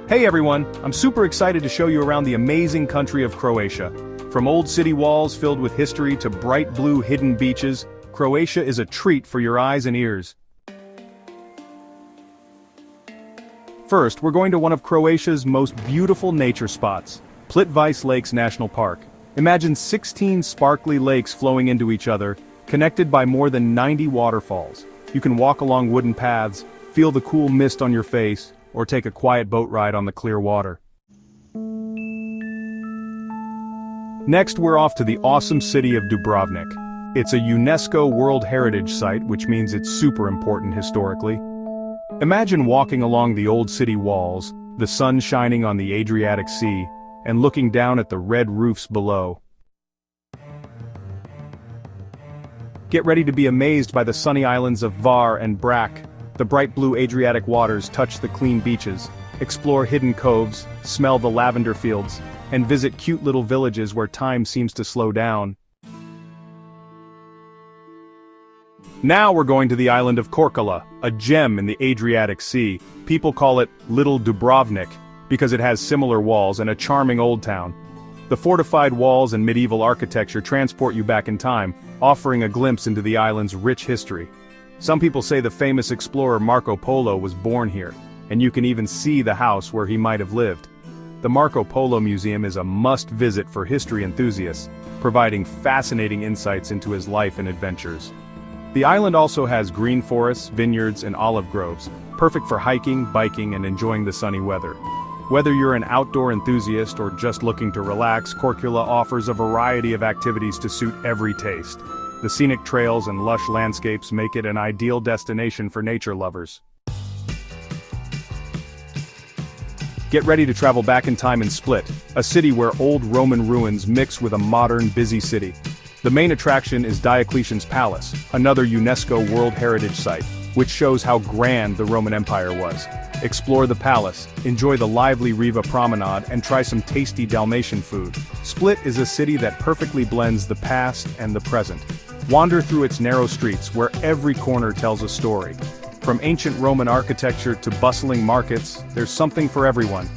Hey everyone, I'm super excited to show you around the amazing country of Croatia. From old city walls filled with history to bright blue hidden beaches, Croatia is a treat for your eyes and ears. First, we're going to one of Croatia's most beautiful nature spots, Plitvice Lakes National Park. Imagine 16 sparkly lakes flowing into each other, connected by more than 90 waterfalls. You can walk along wooden paths, feel the cool mist on your face, or take a quiet boat ride on the clear water. Next, we're off to the awesome city of Dubrovnik. It's a UNESCO World Heritage Site, which means it's super important historically. Imagine walking along the old city walls, the sun shining on the Adriatic Sea, and looking down at the red roofs below. Get ready to be amazed by the sunny islands of Hvar and Brač. The bright blue Adriatic waters touch the clean beaches, explore hidden coves, smell the lavender fields, and visit cute little villages where time seems to slow down. Now we're going to the island of Korčula, a gem in the Adriatic Sea. People call it Little Dubrovnik, because it has similar walls and a charming old town. The fortified walls and medieval architecture transport you back in time, offering a glimpse into the island's rich history. Some people say the famous explorer Marco Polo was born here, and you can even see the house where he might have lived. The Marco Polo Museum is a must-visit for history enthusiasts, providing fascinating insights into his life and adventures. The island also has green forests, vineyards, and olive groves, perfect for hiking, biking, and enjoying the sunny weather. Whether you're an outdoor enthusiast or just looking to relax, Korčula offers a variety of activities to suit every taste. The scenic trails and lush landscapes make it an ideal destination for nature lovers. Get ready to travel back in time in Split, a city where old Roman ruins mix with a modern, busy city. The main attraction is Diocletian's Palace, another UNESCO World Heritage Site, which shows how grand the Roman Empire was. Explore the palace, enjoy the lively Riva promenade, and try some tasty Dalmatian food. Split is a city that perfectly blends the past and the present. Wander through its narrow streets where every corner tells a story. From ancient Roman architecture to bustling markets, there's something for everyone.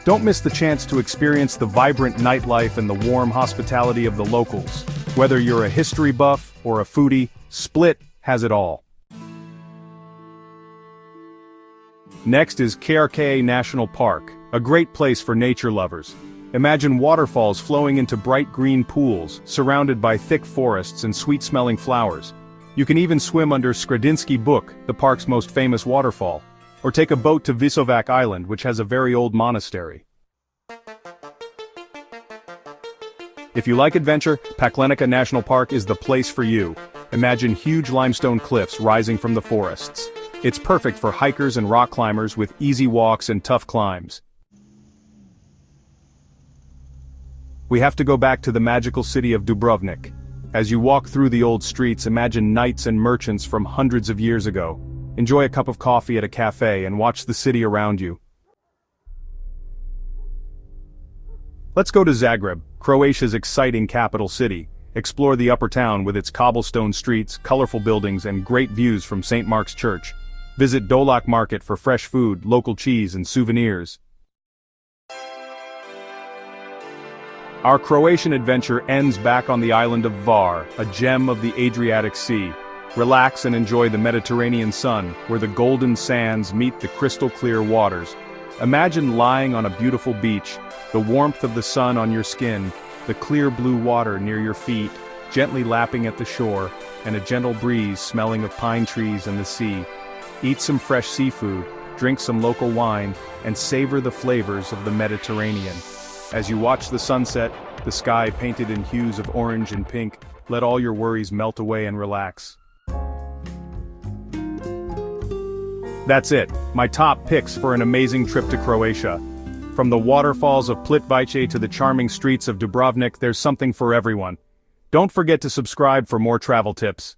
Don't miss the chance to experience the vibrant nightlife and the warm hospitality of the locals. Whether you're a history buff or a foodie, Split has it all. Next is Croatia National Park, a great place for nature lovers. Imagine waterfalls flowing into bright green pools, surrounded by thick forests and sweet-smelling flowers. You can even swim under Skredinsky Buk, the park's most famous waterfall, or take a boat to Visovac Island, which has a very old monastery. If you like adventure, Paklenica National Park is the place for you. Imagine huge limestone cliffs rising from the forests. It's perfect for hikers and rock climbers with easy walks and tough climbs. We have to go back to the magical city of Dubrovnik. As you walk through the old streets, imagine knights and merchants from hundreds of years ago. Enjoy a cup of coffee at a cafe and watch the city around you. Let's go to Zagreb, Croatia's exciting capital city. Explore the upper town with its cobblestone streets, colorful buildings, and great views from St. Mark's Church. Visit Dolak Market for fresh food, local cheese, and souvenirs. Our Croatian adventure ends back on the island of Hvar, a gem of the Adriatic Sea. Relax and enjoy the Mediterranean sun, where the golden sands meet the crystal-clear waters. Imagine lying on a beautiful beach, the warmth of the sun on your skin, the clear blue water near your feet, gently lapping at the shore, and a gentle breeze smelling of pine trees and the sea. Eat some fresh seafood, drink some local wine, and savor the flavors of the Mediterranean. As you watch the sunset, the sky painted in hues of orange and pink, let all your worries melt away and relax. That's it, my top picks for an amazing trip to Croatia. From the waterfalls of Plitvice to the charming streets of Dubrovnik, there's something for everyone. Don't forget to subscribe for more travel tips.